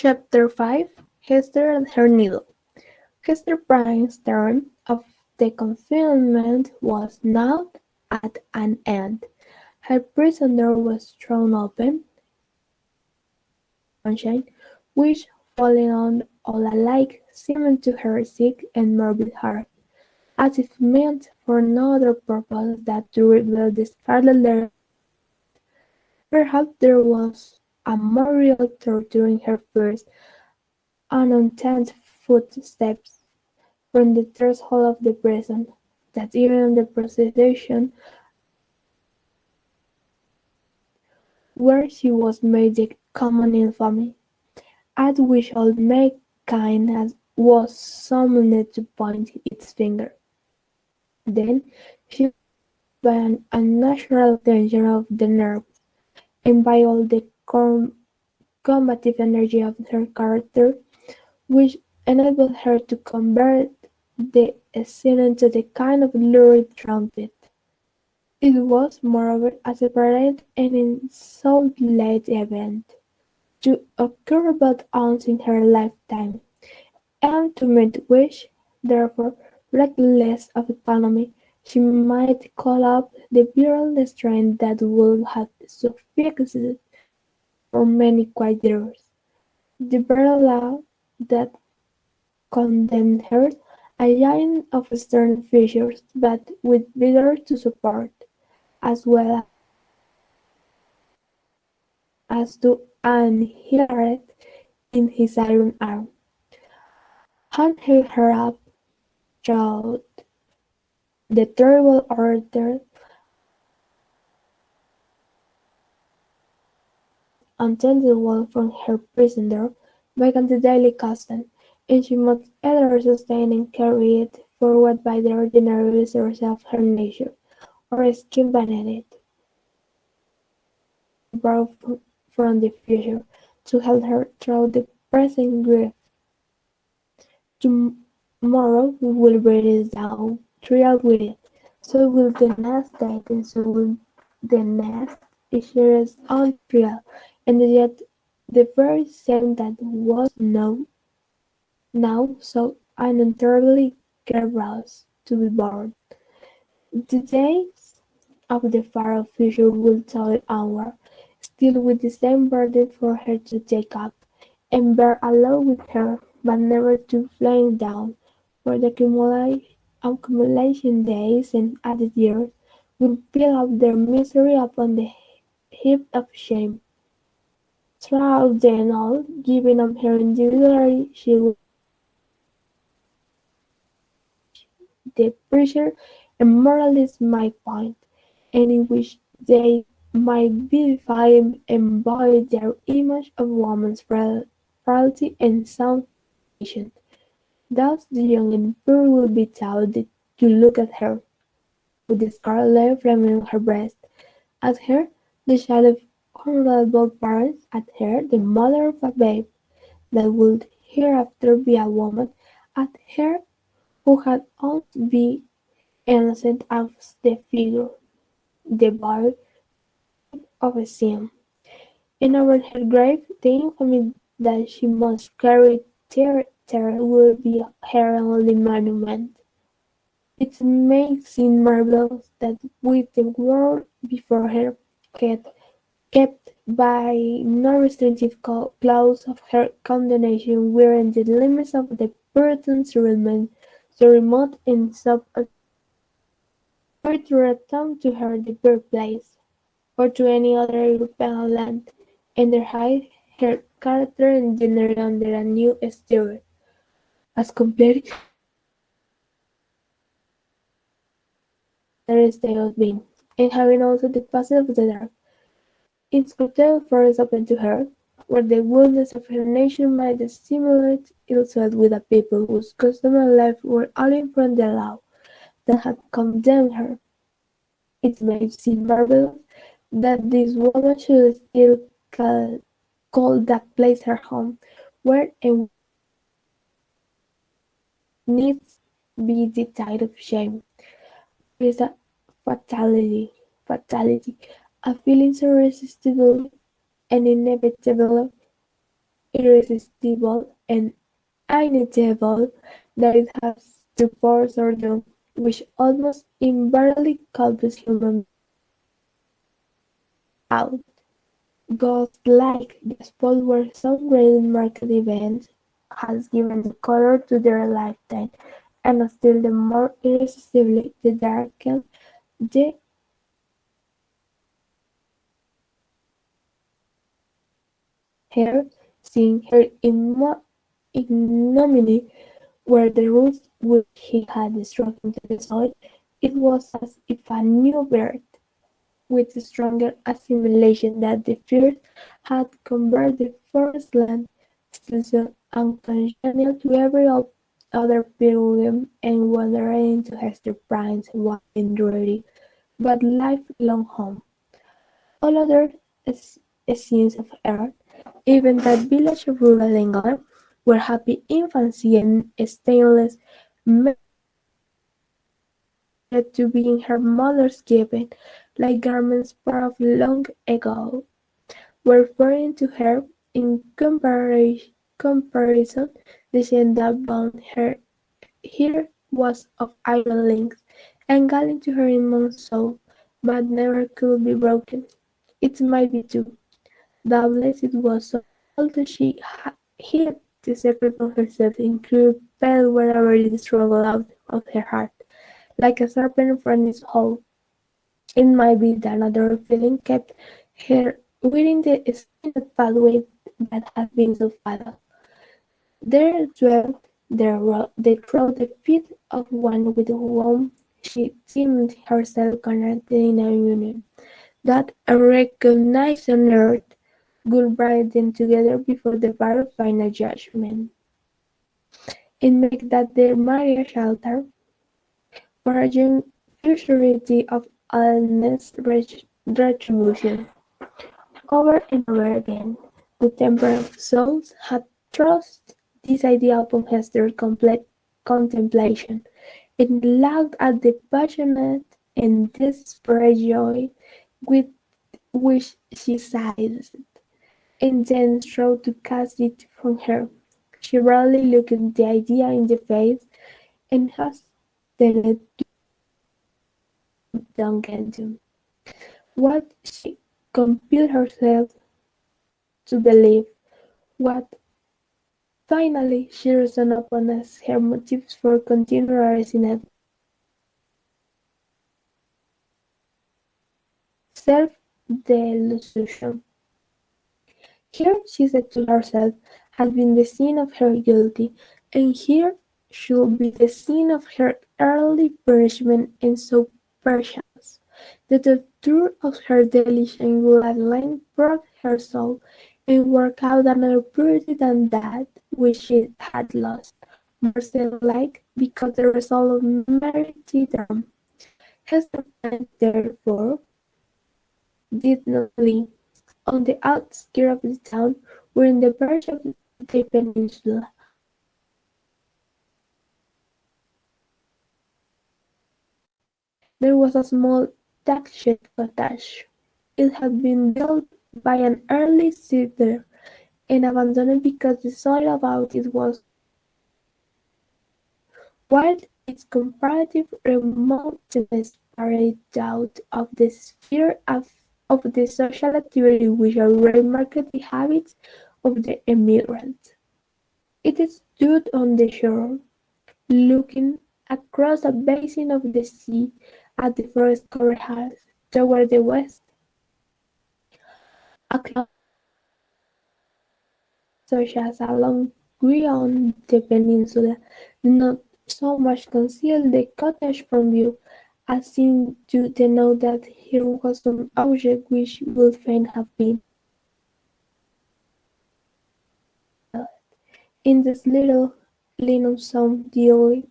Chapter 5 Hester and Her Needle. Hester's brain's term of the confinement was now at an end. Her prison door was thrown open, sunshine, which, falling on all alike, seemed to her sick and morbid heart, as if meant for no other purpose than to reveal the scarlet letter. Perhaps there was a more real torture in her first, unintended footsteps from the threshold of the prison, that even the prostitution where she was made the common infamy, at which all mankind was summoned to point its finger. Then she was by an unnatural tension of the nerves, and by all the combative energy of her character, which enabled her to convert the scene into the kind of lurid trumpet. It was, moreover, a separate and insulated event, to occur but once in her lifetime, and to meet which, therefore, reckless of economy, she might call up the virile strength that would have sufficed for many quiet years. The very law that condemned her, a giant of stern features, but with vigor to support, as well as to annihilate in his iron arm, hunting her up throughout the terrible order untenable from her prisoner began the daily custom, and she must either sustain and carry it forward by the ordinary resources of her nature, or escape beneath it, borrow from the future, to help her through the present grief. Tomorrow will bring it down, trial with it. So will the next day, and so will the next. It shares on trial, and yet the very same that was now so unutterably grievous to be borne. The days of the far future will toil onward, still with the same burden for her to take up, and bear along with her, but never to fling down, for the accumulation days and added years will pile up their misery upon the heap of shame. Throughout them all, giving up her individuality, she will the pressure and moralist my point, and in which they might beautify and embody their image of woman's frailty and sound foundation. Thus the young and poor will be taught to look at her, with the scarlet flaming on her breast, at her, the child of honorable parents, at her, the mother of a babe that would hereafter be a woman, at her who had once been innocent as the figure, the body of a sin. And over her grave, the infamy that she must carry terror will be her only monument. It makes it marvelous that with the world before her, kept by no restrictive clause of her condemnation, wherein the limits of the Puritan's remained so remote and so were to return to her the birthplace, or to any other European land, and there hide her character and gender under a new exterior, as complete as they had been, and having also the passage of the dark, inscrutable forest open to her, where the wildness of her nation might assimilate itself with a people whose custom and life were alien from the law that had condemned her. It may seem marvelous that this woman should still call that place her home, where and needs be the tide of shame. There is a fatality, a feeling so irresistible and inevitable irresistible and inevitable that it has to force or do, which almost invariably causes human out. Goals like the spot where some great market event has given the color to their lifetime, and still the more irresistibly the darker the hair, seeing her ignominy were the roots which he had struck into the soil. It was as if a new birth, with stronger assimilation than the first, had converted the forest land, still so uncongenial to every other pilgrim and wanderer into Hester Prynne's wild and dreary, but lifelong home. All other scenes of earth, even that village of rural England, where happy infancy and stainless meant to be in her mother's keeping, like garments part of long ago, were foreign to her. In comparison, the chain that bound her here was of iron links, and galling to her immense soul, but never could be broken. It might be too. Doubtless it was so, although she hid the secret of herself and grew pale wherever it struggled out of her heart, like a serpent from its hole. It might be that another feeling kept her within the silent pathway that had been so fatal. There dwelt, there trod the feet of one with whom she deemed herself connected in a union that, unrecognized on earth, would bring them together before the bar of final judgment, and make that their marriage altar for a young futurity of endless retribution. Over and over again, the Temple of Souls had thrust this idea upon Hester's complete contemplation, and laughed at the passionate and desperate joy with which she seized, and then strove to cast it from her. She rarely looked the idea in the face, and hastened to Duncan. What she compelled herself to believe, what finally she reasoned upon as her motives for continued residence, self-delusion. Here, she said to herself, had been the scene of her guilty, and here should be the scene of her early punishment, and so perchance the torture of her deliction would at length break her soul, and work out another purity than that which she had lost, more like because the result of martyrdom. Hester Prynne, therefore, did not flee. On the outskirts of the town, within the verge of the peninsula, there was a small thatched cottage. It had been built by an early settler, and abandoned because the soil about it was, while its comparative remoteness carried out of the sphere of the social activity which already marked the habits of the emigrant. It stood on the shore, looking across a basin of the sea at the forest-covered hills toward the west. A cloud such as along grew on the peninsula did not so much conceal the cottage from view, as seemed to denote that here was some object which would fain have been in this little lonesome deal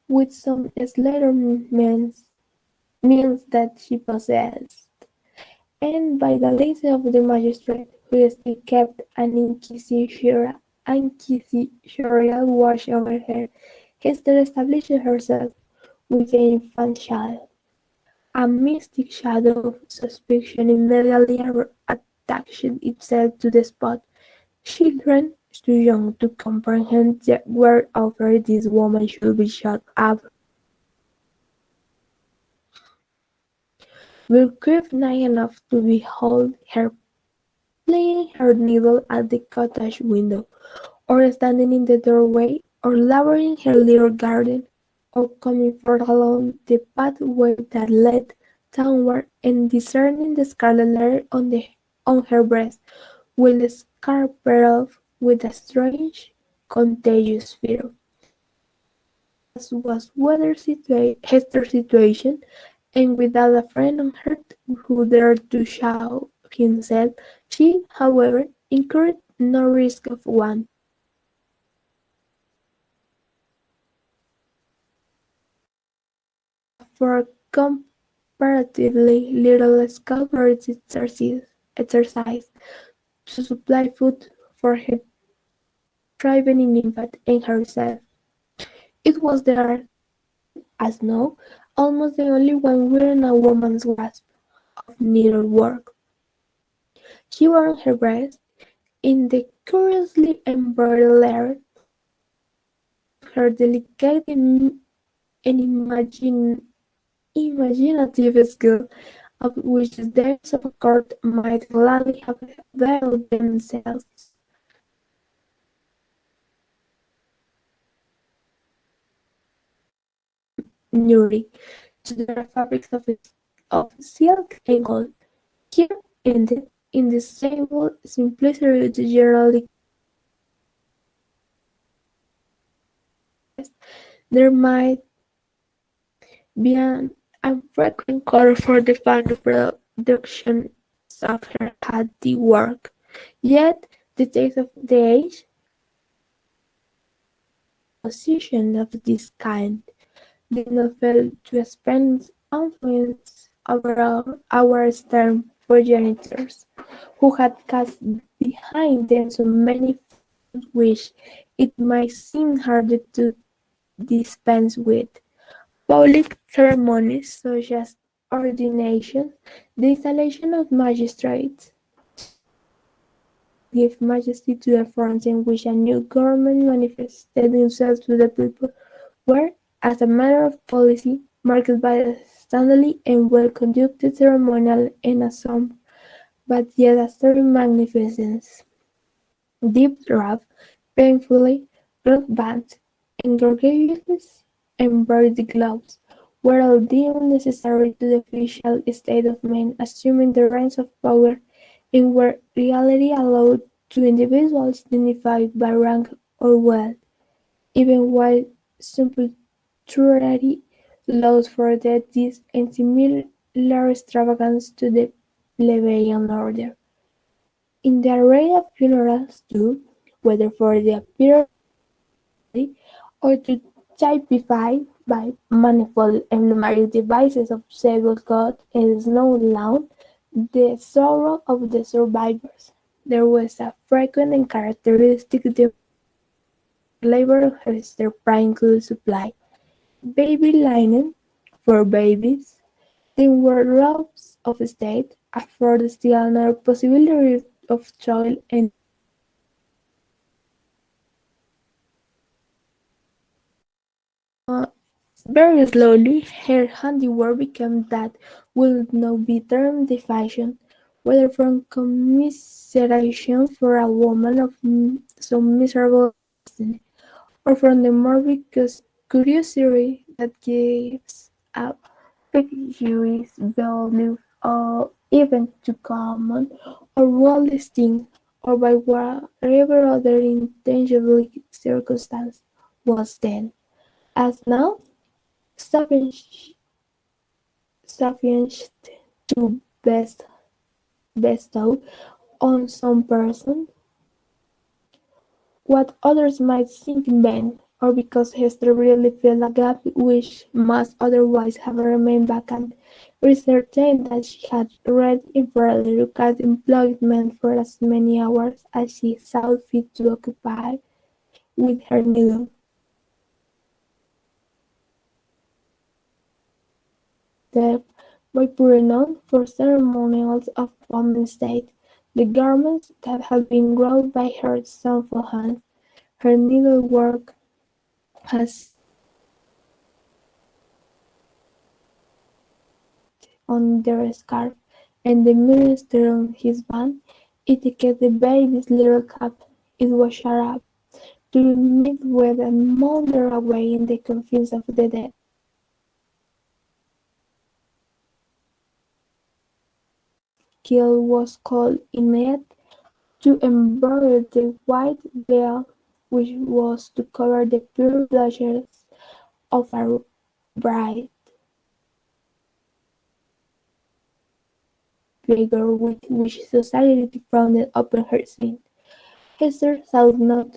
with some slender means that she possessed, and by the license of the magistrate, who still kept an inquisitorial watch over her, Hester established herself with the infant child. A mystic shadow of suspicion immediately attached itself to the spot, Children too young to comprehend the whereover this woman should be shut up will creep nigh enough to behold her playing her needle at the cottage window, or standing in the doorway, or labouring her little garden, or coming forth along the pathway that led downward, and discerning the scarlet letter on her breast, will scarp her off with a strange, contagious fear. As was Hester's situation, and without a friend on earth who dared to show himself, she, however, incurred no risk of want, for comparatively little scoured exercise to supply food for her thriving infant and herself. It was there, as now, almost the only one within a woman's grasp of needlework. She wore on her breast, in the curiously embroidered letter, her delicate and imaginative skill, of which the dames of court might gladly have availed themselves. Newry, to their fabrics of silk and gold. Here, indeed, in the sable simplicity generally there might be an unfrequent call for the final production of her handiwork. Yet, the taste of the age, position of this kind, did not fail to expand influence over our stern progenitors, who had cast behind them so many forms which it might seem harder to dispense with. Public ceremonies such as ordination, the installation of magistrates, give majesty to the forms in which a new government manifested themselves to the people, were, as a matter of policy, marked by a stately and well-conducted ceremonial and a sombre, but yet a stirring magnificence. Deep wrapped, painfully cloth bands, and gorgeously embroidered gloves were all deemed necessary to the official state of men assuming the reins of power, and were really allowed to individuals dignified by rank or wealth, even while sumptuary laws forbade this and similar extravagance to the plebeian order. In the array of funerals, too, whether for the appearance or to typify by manifold emblematic devices of sable cloth and snow lawn the sorrow of the survivors, there was a frequent and characteristic labor Hester Prime could supply. Baby linen for babies, then wardrobes of state afforded still another possibility of toil and very slowly her handiwork became that would now be termed the fashion, whether from commiseration for a woman of so miserable destiny, or from the morbid curiosity that gives a pecuniary value even to common or worldly things, or by whatever other intangible circumstance was then, as now, sufficient to bestow on some person what others might think in vain, or because Hester really filled a gap which must otherwise have remained vacant. It is certain that she had read in fairly required employment for as many hours as she saw fit to occupy with her needle. Death by putting on for ceremonials of woman's state, The garments that had been wrought by her skillful hands, her needlework has on their scarf, and the minister on his band, it kept the baby's little cap. It was shut up to meet with and moulder away in the confines of the dead. Kill was called in it to embroider the white veil which was to cover the pure blushes of a bride, figure with which society frowned upon her sin. Hester sought not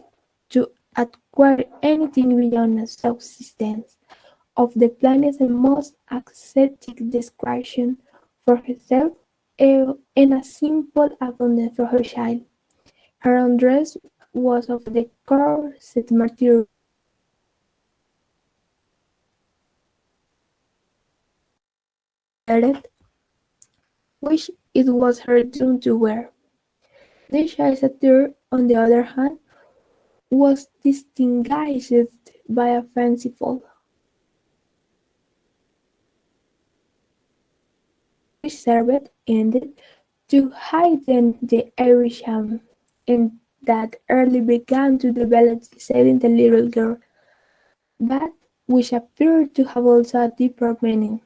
to acquire anything beyond a subsistence of the plainest and most ascetic description for herself and a simple abundance for her child. Her own dress was of the coarsest material, which it was her doom to wear. The child's attire, on the other hand, was distinguished by a fanciful, which served, indeed, to heighten the Irish charm, and that early began to develop itself in the little girl, but which appeared to have also a deeper meaning.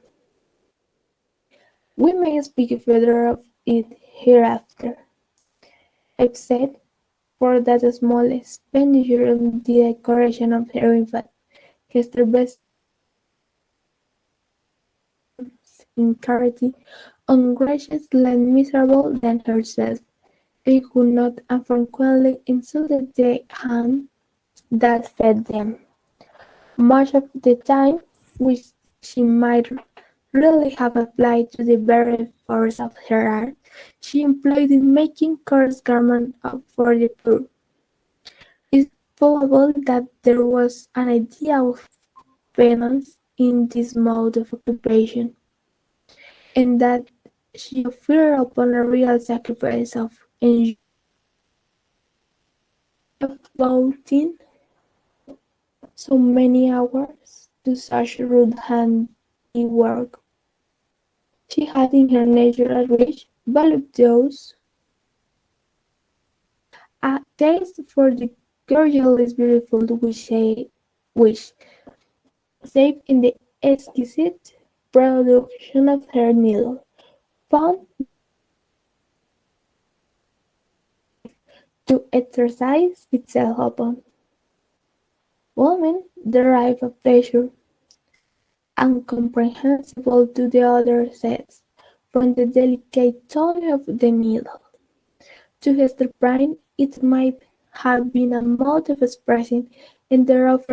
We may speak further of it hereafter, except for that small expenditure on the decoration of her infant. Hester best in charity, ungracious, less miserable than herself. They could not unfrequently insult the hand that fed them. Much of the time which she might really have applied to the very force of her art, she employed in making coarse garments for the poor. It is probable that there was an idea of penance in this mode of occupation, and that she offered upon a real sacrifice of enjoyment of devoting so many hours to such rude handiwork. She had in her natural reach voluptuous a taste for the gorgeously beautiful which, save in the exquisite production of her needle, found to exercise itself upon. Women derive a pleasure, incomprehensible to the other sex, from the delicate toy of the needle. To Hester Prynne it might have been a mode of expressing, and thereof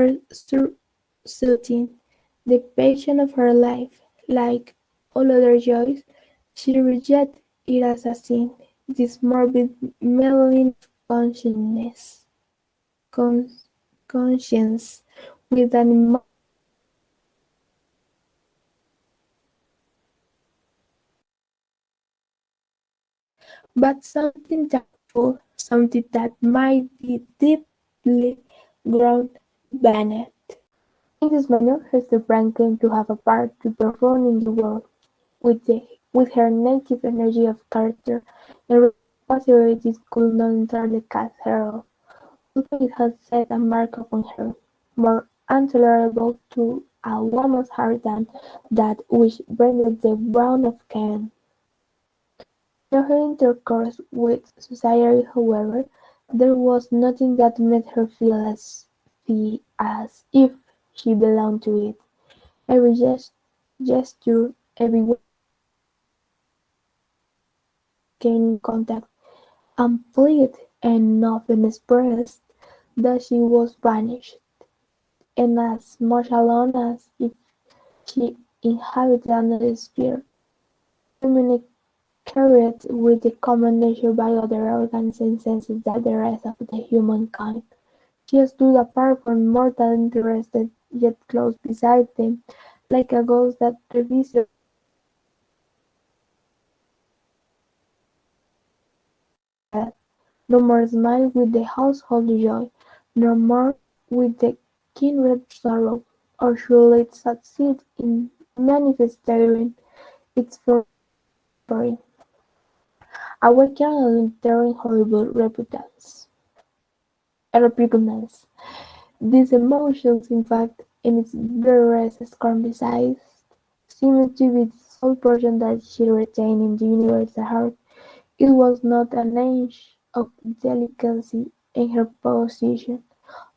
soothing, the passion of her life. Like all other joys, she rejected it as a sin, this morbid meddling of con- conscience, with an but something doubtful, something that might be deeply grown beneath. In this manner, Hester Prynne came to have a part to perform in the world, with her native energy of character and responsibilities could not entirely cast her off, although it had set a mark upon her, more intolerable to a woman's heart than that which branded the brown of Cain. In her intercourse with society, however, there was nothing that made her feel as if she belonged to it. Every gesture, every word came in contact, amplified and often expressed that she was banished, and as much alone as if she inhabited another sphere, communicated with the common nature by other organs and senses than the rest of the humankind. She stood apart from mortal interested, yet close beside them, like a ghost that revisits. No more smile with the household joy, no more with the kindred sorrow, or should it succeed in manifesting its suffering, awaken an enduring horrible repugnance. These emotions, in fact, in its barest disguise, seemed to be the sole portion that she retained in the universal heart. It was not an inch of delicacy in her position,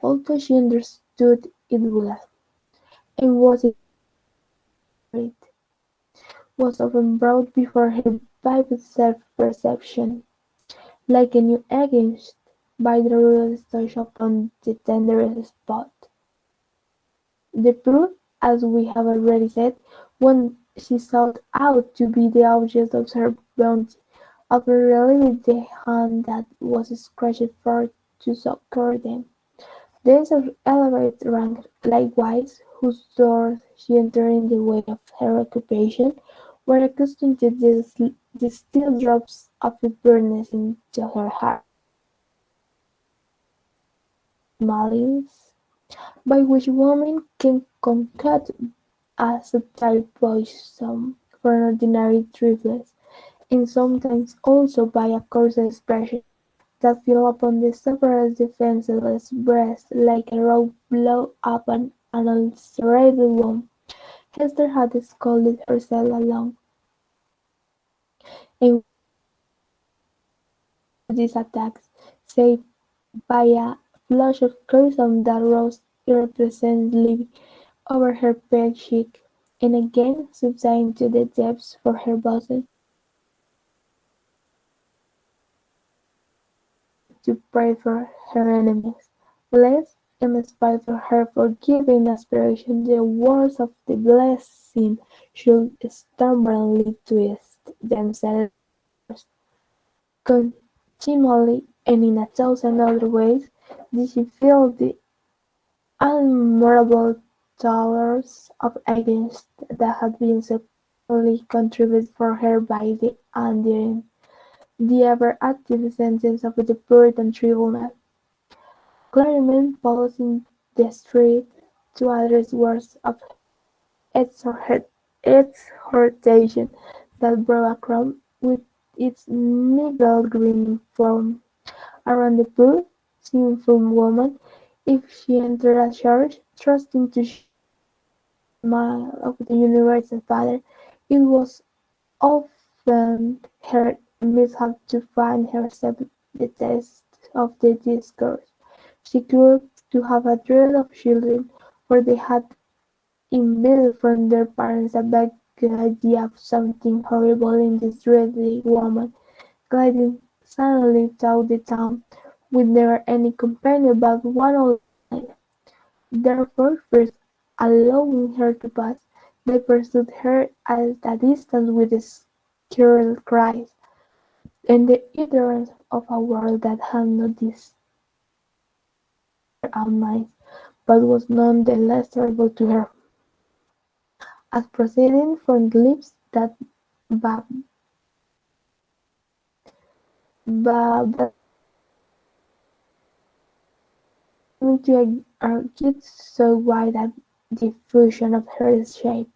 although she understood it well, and was it was often brought before her vivid self-perception, like a new against by the rudest touch upon the tenderest spot. The proof, as we have already said, when she sought out to be the object of her bounty, often relieved the hand that was stretched forth to succour them. Those of elevated rank, likewise, whose doors she entered in the way of her occupation, were accustomed to distil drops of bitterness into her heart, malice, by which women can concoct a subtle poison for an ordinary trifles, and sometimes also by a coarse expression that fell upon the sufferer's defenceless breast like a raw blow upon an ulcerated wound. Hester had scalded herself along, and these attacks, save by a flush of crimson that rose irrepressibly over her pale cheek, and again subsided to the depths of her bosom, to pray for her enemies, lest, in spite of her forgiving aspiration, the words of the blessing should stubbornly twist themselves continually, and in a thousand other ways did she feel the innumerable dollars of against that had been so carefully contributed for her by the undying, the ever-active sentence of the Puritan tribunal. Clergymen pausing the street to address words of exhortation that brought a crowd with its mingled grinning form around the poor, sinful woman, if she entered a church, trusting to share the smile of the universal Father. It was often her mishap to find herself the test of the discourse. She grew to have a dread of children, for they had imbued from their parents a vague idea of something horrible in this dreaded woman, gliding silently through the town, with never any companion but one old man. Therefore, first allowing her to pass, they pursued her at a distance with screeched cries, and the ignorance of a world that had not disturbed their own minds, but was none the less terrible to her, as proceeding from lips that but into a gift so wide a diffusion of her shape,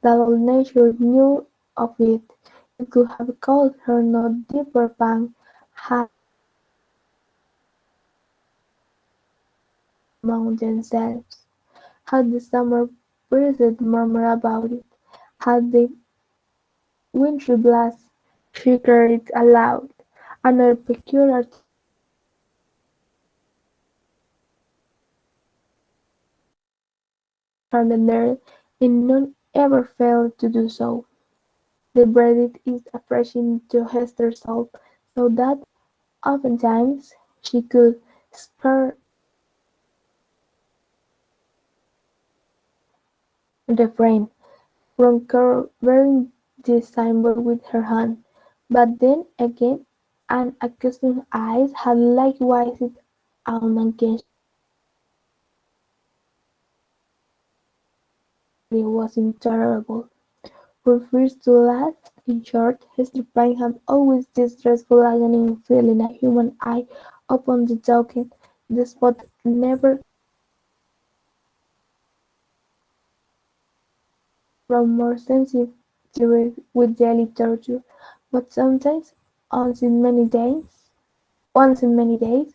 that all nature knew of it. It could have caused her no deeper pang had among themselves, had the summer breezes murmured about it, had the wintry blast shivered it aloud. Another peculiar charmed her, and none ever failed to do so. They breathed it afresh into Hester's soul, so that oftentimes she could scarce refrain from covering the symbol with her hand. But then again, unaccustomed eyes had likewise its own against it was intolerable. From first to last In short, Hester Prynne had always this dreadful agony of feeling a human eye upon the token, the spot never grown more sensitive with daily torture, but sometimes, once in many days, once in many days,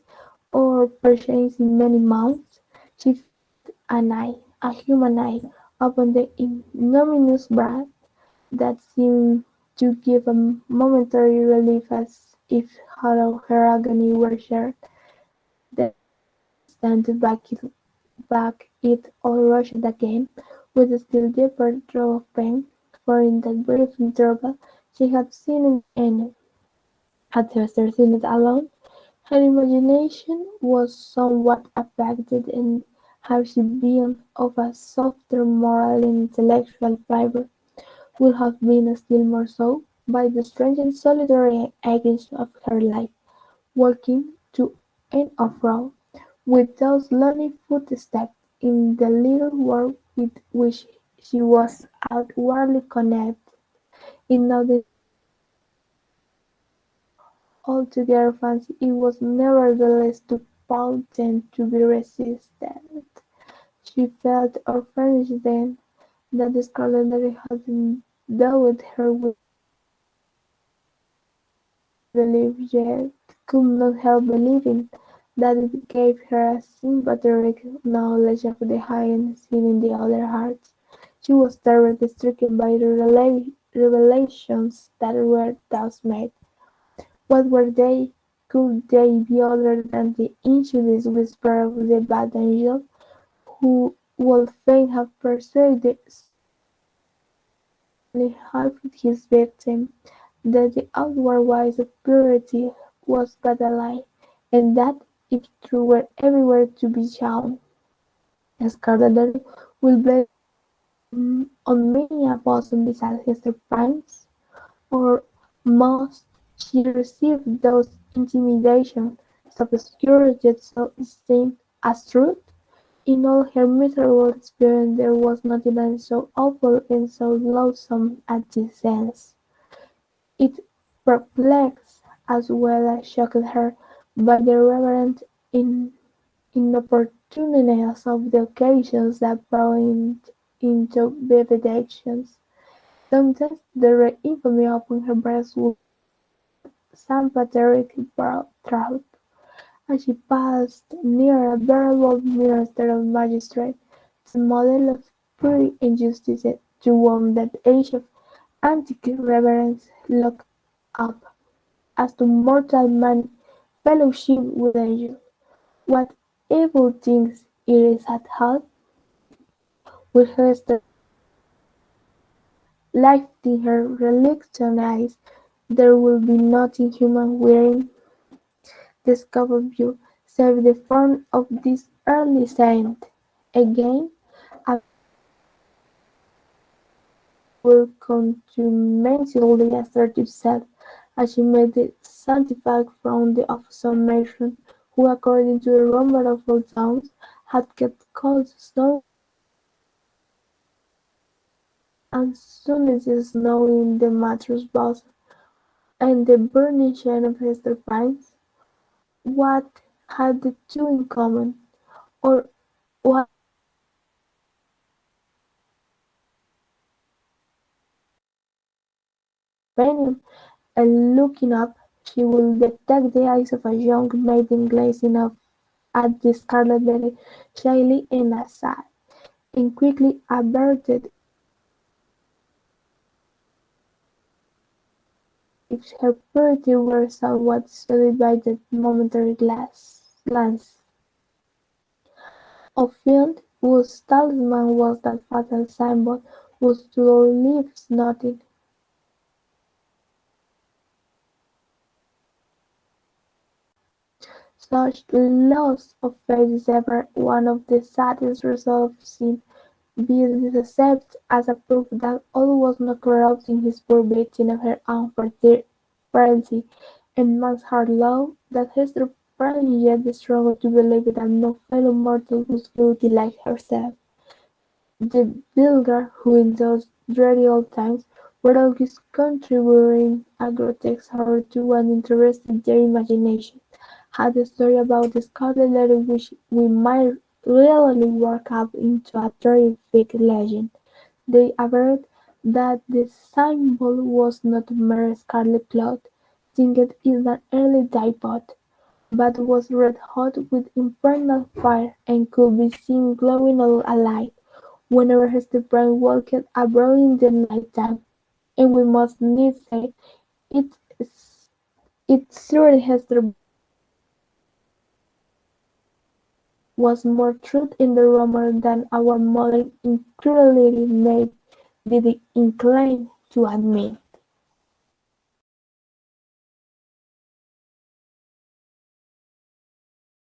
or perchance in many months, she felt an eye, a human eye, upon the ignominious brow that seemed to give a momentary relief as if her agony were shared. The instant back it all rushed again, with a still deeper throe of pain, for in that brief interval she had seen it and had Hester seen it alone. Her imagination was somewhat affected, and how she being of a softer moral and intellectual fibre would have been still more so, by the strange and solitary agonies of her life, walking to and fro, with those lonely footsteps, in the little world with which she was outwardly connected, in nothing altogether fancy, it was nevertheless too potent to be resisted. She felt or furnished then that the Scarlet Letter had endowed her with belief, yet could not help believing that it gave her a sympathetic knowledge of the high unseen in the other hearts. She was terribly stricken by the revelations that were thus made. What were they? Could they be other than the insidious whisper of the bad angel, who would fain have persuaded only half his victim that the outward wise of purity was but a lie, and that, if true, were everywhere to be shown. Scarlet will blame on many a bosom beside his surprise, or must she receive those intimidations, so obscure yet so distinct as truth? In all her miserable experience there was nothing so awful and so loathsome as this sense. It perplexed as well as shocked her, by the reverent inopportuneness of the occasions that brought it into vivid Sometimes the red infamy upon her breast would sympathetic throb, as she passed near a venerable ministerial magistrate, the model of purity and justice, to whom that age of antique reverence looked up, as to mortal man fellowship with angels. What evil things it is at heart, with her light in her reluctant eyes, there will be nothing human wherein discover view, save the form of this early saint. Again, a will contumely assert itself, as she made the sanctified frown of some matron, who, according to the rumor of old towns, had kept cold snow and soon as the snow in the mattress bosom, and the burning shine of Hester Pines. What had the two in common, or what companion? And looking up, she would detect the eyes of a young maiden glazing up at the scarlet very shyly and aside, and quickly averted if her purity were somewhat sullied by that momentary glance of fiend whose talisman was that fatal symbol whose dual leaves nothing. Such loss of faith is ever one of the saddest results of sin, be it accepted as a proof that all was not corrupt in his poor victim of her own frailty, and man's hard law, that Hester probably yet struggled to believe that no fellow mortal was guilty like herself. The builder, who in those dreary old times were always contributing a grotesque horror to and interested their imagination, had a story about the Scarlet Letter which we might readily work up into a terrific legend. They averred that the symbol was not mere scarlet cloth, tinged in an early dye-pot, but was red-hot with infernal fire, and could be seen glowing all alight whenever Hester Prynne walked abroad in the night-time. And we must needs say, it, it truly Hester was more truth in the rumour than our modern incredulity may be inclined to admit.